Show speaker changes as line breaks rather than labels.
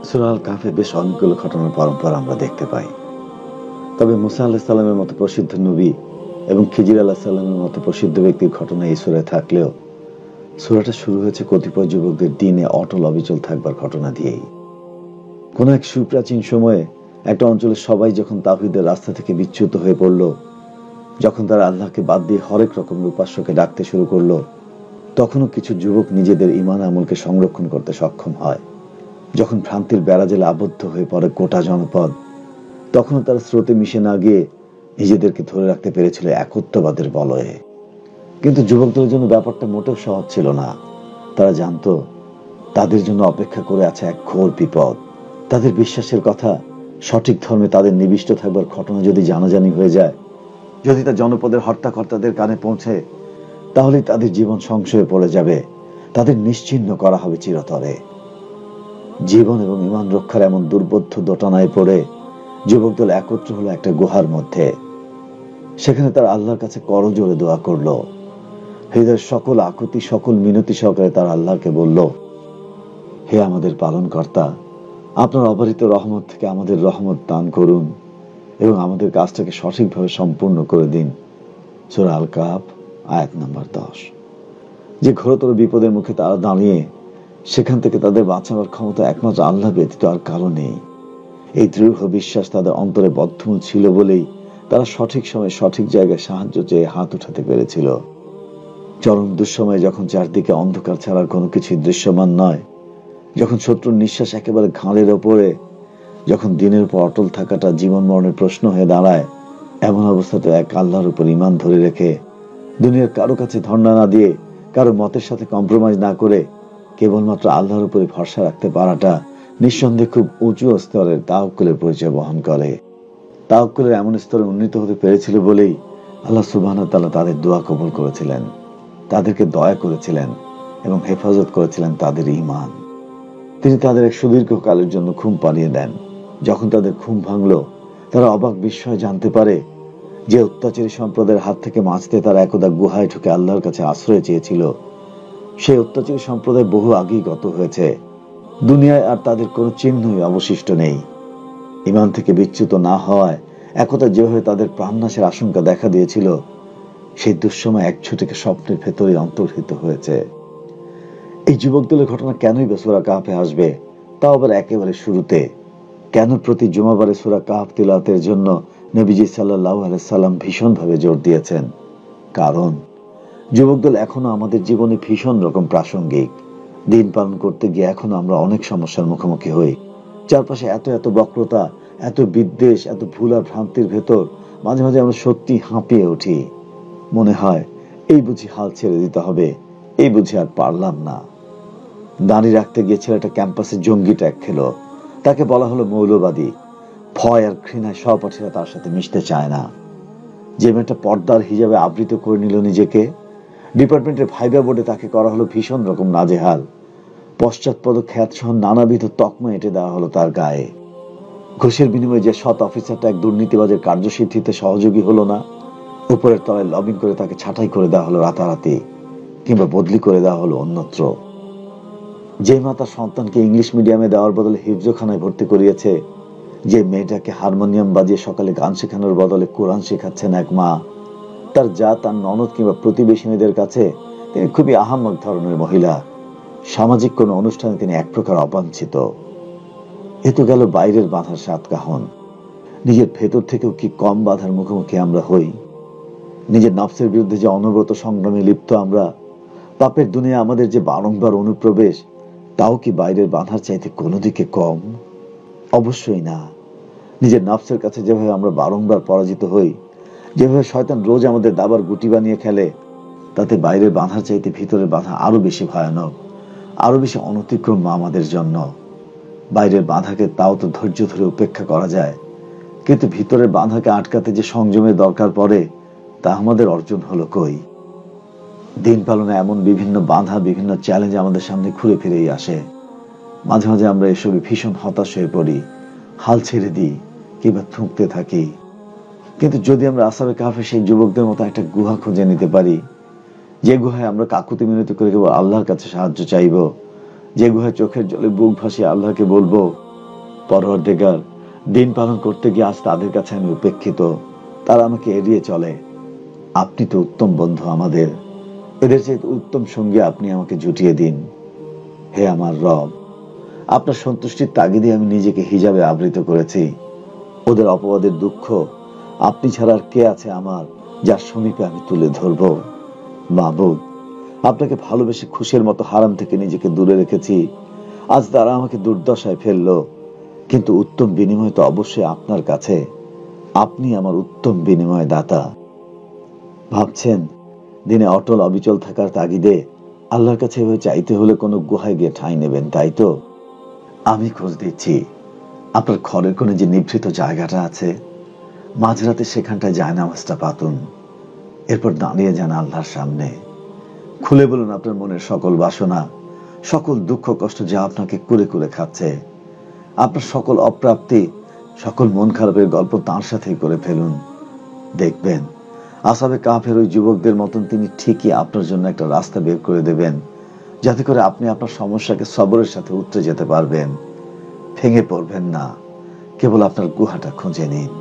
সূরা আল কাহফে বেশ অনেকগুলো ঘটনার পরম্পরা আমরা দেখতে পাই। তবে মুসা আলাইহিস সালামের মতো প্রসিদ্ধ নবী এবং খিজির আলাইহিস সালামের মতো প্রসিদ্ধ ব্যক্তির ঘটনা এই সূরায় থাকলেও সূরাটা শুরু হয়েছে কতিপয় যুবকদের দ্বীনে অটল অবিচল থাকবার ঘটনা দিয়েই। কোন এক সুপ্রাচীন সময়ে একটা অঞ্চলের সবাই যখন তাওহীদের রাস্তা থেকে বিচ্যুত হয়ে পড়ল, যখন তারা আল্লাহকে বাদ দিয়ে হরেক রকমের উপাস্যকে ডাকতে শুরু করলো, তখনও কিছু যুবক নিজেদের ঈমান আমলকে সংরক্ষণ করতে সক্ষম হয়। যখন ভ্রান্তির বেড়াজালে আবদ্ধ হয়ে পড়ে গোটা জনপদ, তখনও তারা স্রোতে মিশে না গিয়ে নিজেদেরকে ধরে রাখতে পেরেছিল একত্ববাদের বলয়ে। কিন্তু যুবকদের জন্য ব্যাপারটা মোটেও সহজ ছিল না। তারা জানতো তাদের জন্য অপেক্ষা করে আছে এক ঘোর বিপদ। তাদের বিশ্বাসের কথা, সঠিক ধর্মে তাদের নিবিষ্ট থাকবার ঘটনা যদি জানাজানি হয়ে যায়, যদি তা জনপদের হর্তাকর্তাদের কানে পৌঁছে, তাহলেই তাদের জীবন সংশয়ে পড়ে যাবে, তাদের নিশ্চিহ্ন করা হবে চিরতরে। জীবন এবং ঈমান রক্ষার এমন দুর্বোধ্য দোটানায় পড়ে যুবক দল একত্র হলো একটা গুহার মধ্যে। সেখানে তার আল্লাহর কাছে করজোড়ে দোয়া করলো। হৃদয়ের সকল আকুতি, সকল মিনতি সহকারে তার আল্লাহকে বলল, হে আমাদের পালনকর্তা, আপনার অবারিত রহমত থেকে আমাদের রহমত দান করুন এবং আমাদের কাজটাকে সঠিকভাবে সম্পূর্ণ করে দিন। সূরা আল কাহফ আয়াত নাম্বার 10। যে ঘোরতর বিপদের মুখে তারা দাঁড়িয়ে, সেখান থেকে তাদের বাঁচাবার ক্ষমতা একমাত্র আল্লাহ ব্যতীত আর কারো নেই। এই দৃঢ় বিশ্বাস তাদের অন্তরে বদ্ধমূল ছিল বলেই তারা সঠিক সময়ে সঠিক জায়গায় সাহায্য চেয়ে হাত উঠাতে পেরেছিল। চরম দুঃসময়ে যখন চারদিকে অন্ধকার ছাড়ার কোনো কিছু দৃশ্যমান নয়, যখন শত্রুর নিঃশ্বাস একেবারে ঘাড়ের ওপরে, যখন দিনের পর অটল থাকাটা জীবন মরণের প্রশ্ন হয়ে দাঁড়ায়, এমন অবস্থাতে এক আল্লাহর উপর ঈমান ধরে রেখে, দুনিয়ার কারো কাছে ধর্ণা না দিয়ে, কারো মতের সাথে কম্প্রোমাইজ না করে কেবলমাত্র আল্লাহর উপরে ভরসা রাখতে পারাটা নিঃসন্দেহে খুব উঁচু স্তরের তাওয়াক্কুলের পরিচয় বহন করে। তাওয়াক্কুলের এমন স্তরে উন্নীত হতে পেরেছিল বলেই আল্লাহ সুবহানাহু ওয়া তাআলা তাদের দোয়া কবুল করেছিলেন, তাদেরকে দয়া করেছিলেন এবং হেফাজত করেছিলেন তাদের ঈমান। তিনি তাদের এক সুদীর্ঘ কালের জন্য ঘুম পাড়িয়ে দেন। যখন তাদের ঘুম ভাঙল, তারা অবাক বিস্ময়ে জানতে পারে যে অত্যাচারী সম্প্রদায়ের হাত থেকে বাঁচতে তারা একদা গুহায় ঢুকে আল্লাহর কাছে আশ্রয় চেয়েছিল, সেই অত্যাচারী সম্প্রদায় বহু আগেই গত হয়েছে। দুনিয়ায় আর তাদের কোনো চিহ্নই অবশিষ্ট নেই। ঈমান থেকে বিচ্যুত না হওয়ায় একদা যেভাবে তাদের প্রাণনাশের আশঙ্কা দেখা দিয়েছিল, সেই দুঃসময় এক ছুটিকে স্বপ্নের ভেতরে অন্তর্হিত হয়েছে। এই যুবক দলের ঘটনা কেনই বা সূরা কাহফে আসবে, তাও আবার একেবারে শুরুতে? কেন প্রতি জুমাবারে সূরা কাহফ তিলাওয়াতের জন্য নবীজি সাল্লাল্লাহু আলাইহি সাল্লাম ভীষণভাবে জোর দিয়েছেন? কারণ যুবক দল এখনো আমাদের জীবনে ভীষণ রকম প্রাসঙ্গিক। দিন পালন করতে গিয়ে এখনো আমরা অনেক সমস্যার মুখোমুখি হই। চারপাশে এত এত বক্রতা, এত বিদ্বেষ, এত ভুল আর ভ্রান্তির ভেতর মাঝে মাঝে আমরা সত্যি হাঁপিয়ে উঠি। মনে হয় এই বুঝি হাল ছেড়ে দিতে হবে, এই বুঝি আর পারলাম না। দাঁড়িয়ে রাখতে গিয়ে ছেলেটা ক্যাম্পাসে জঙ্গি ট্যাগ খেলো, তাকে বলা হলো মৌলবাদী। ভয় আর ঘৃণায় সহপাঠীরা তার সাথে মিশতে চায় না। যে মেয়েটা পর্দার হিজাবে আবৃত করে নিল নিজেকে, ডিপার্টমেন্টের ভাইবা বোর্ডে তাকে করা হলো ভীষণ রকম নাজেহাল। পশ্চাৎপদ খ্যাত সহ নানাবিধ তকমা এঁটে দেওয়া হলো তার গায়ে। ঘুষের বিনিময়ে যে সৎ অফিসারটা এক দুর্নীতিবাজের কার্যসিদ্ধিতে সহযোগী হলো না, উপরের তলায় লবিং করে তাকে ছাঁটাই করে দেওয়া হলো রাতারাতি, কিংবা বদলি করে দেওয়া হলো অন্যত্র। যে মা তার সন্তানকে ইংলিশ মিডিয়ামে দেওয়ার বদলে হিফজখানায় ভর্তি করিয়েছে, যে মেয়েটাকে হারমোনিয়াম বাজিয়ে সকালে গান শেখানোর বদলে কোরআন শেখাচ্ছেন এক মা, তার যা তার ননদ কিংবা প্রতিবেশিনীদের কাছে তিনি খুবই আহাম্মক ধরনের মহিলা। সামাজিক কোনো অনুষ্ঠানে তিনি এক প্রকার অবাঞ্ছিত। এ তো গেল বাইরের বাধার সাতকাহন। নিজের ভেতর থেকেও কি কম বাধার মুখোমুখি আমরা হই? নিজের নফসের বিরুদ্ধে যে অনবরত সংগ্রামে লিপ্ত আমরা, পাপের দুনিয়া আমাদের যে বারংবার অনুপ্রবেশ, তাও কি বাইরের বাধার চাইতে কোনো দিকে কম? অবশ্যই না। নিজের নফসের কাছে যেভাবে আমরা বারংবার পরাজিত হই, যেভাবে শয়তান রোজ আমাদের দাবার গুটি বানিয়ে খেলে, তাতে বাইরের বাধার চাইতে ভিতরের বাধা আরো বেশি ভয়ানক, আরো বেশি অনতিক্রম আমাদের জন্য। বাইরের বাধাকে তাও তো ধৈর্য ধরে উপেক্ষা করা যায়, কিন্তু ভিতরের বাধাকে আটকাতে যে সংযমের দরকার পড়ে, তা আমাদের অর্জন হলো কই? দিন পালনে এমন বিভিন্ন বাধা, বিভিন্ন চ্যালেঞ্জ আমাদের সামনে ঘুরে ফিরেই আসে। মাঝে মাঝে আমরা এসবে ভীষণ হতাশ হয়ে পড়ি, হাল ছেড়ে দিই কিংবা থুঁকতে থাকি। কিন্তু যদি আমরা আসহাবে কাহফে সেই যুবকদের মতো একটা গুহা খুঁজে নিতে পারি, যে গুহায় আমরা কাকুতি মিনতি করে কেবল আল্লাহর কাছে সাহায্য চাইব, যে গুহায় চোখের জলে বুক ভাসিয়ে আল্লাহকে বলবো, পরওয়ারদিগার, দিন পালন করতে গিয়ে আজ তাদের কাছে আমি উপেক্ষিত, তারা আমাকে এড়িয়ে চলে। আপনি তো উত্তম বন্ধু আমাদের, এদের চেয়ে উত্তম সঙ্গী আপনি আমাকে জুটিয়ে দিন। হে আমার রব, আপনার সন্তুষ্টির তাগিদে আমি নিজেকে হিজাবে আবৃত করেছি। ওদের অপবাদের দুঃখ আপনি ছাড়া আর কে আছে আমার, যার সমীপে আমি তুলে ধরব? মাবুদ, আপনাকে ভালোবেসে খুশির মতো হারাম থেকে নিজেকে দূরে রেখেছি, আজ তারা আমাকে দুর্দশায় ফেললো। কিন্তু উত্তম বিনিময় তো অবশ্যই আপনার কাছে, আপনি আমার উত্তম বিনিময় দাতা। ভাবছেন দিনে অটল অবিচল থাকার তাগিদে আল্লাহর কাছে এভাবে চাইতে হলে কোনো গুহায় গিয়ে ঠাঁই নেবেন, তাই তো? আমি খোঁজ দিচ্ছি আপনার ঘরের কোণে যে নিভৃত জায়গাটা আছে, মাঝরাতে সেখানটায় জায়নামাজটা পাতুন। এরপর দাঁড়িয়ে যান আল্লাহর সামনে, খুলে বলুন আপনার মনের সকল বাসনা, সকল দুঃখ কষ্ট যা আপনাকে কুরে কুরে খাচ্ছে। আপনার সকল অপ্রাপ্তি, সকল মন খারাপের গল্প তাঁর সাথেই করে ফেলুন। দেখবেন আসহাবে কাহফের ওই যুবকদের মতন তিনি ঠিকই আপনার জন্য একটা রাস্তা বের করে দেবেন, যাতে করে আপনি আপনার সমস্যাকে সবরের সাথে উতরে যেতে পারবেন। ভেঙে পড়বেন না, কেবল আপনার গুহাটা খুঁজে নিন।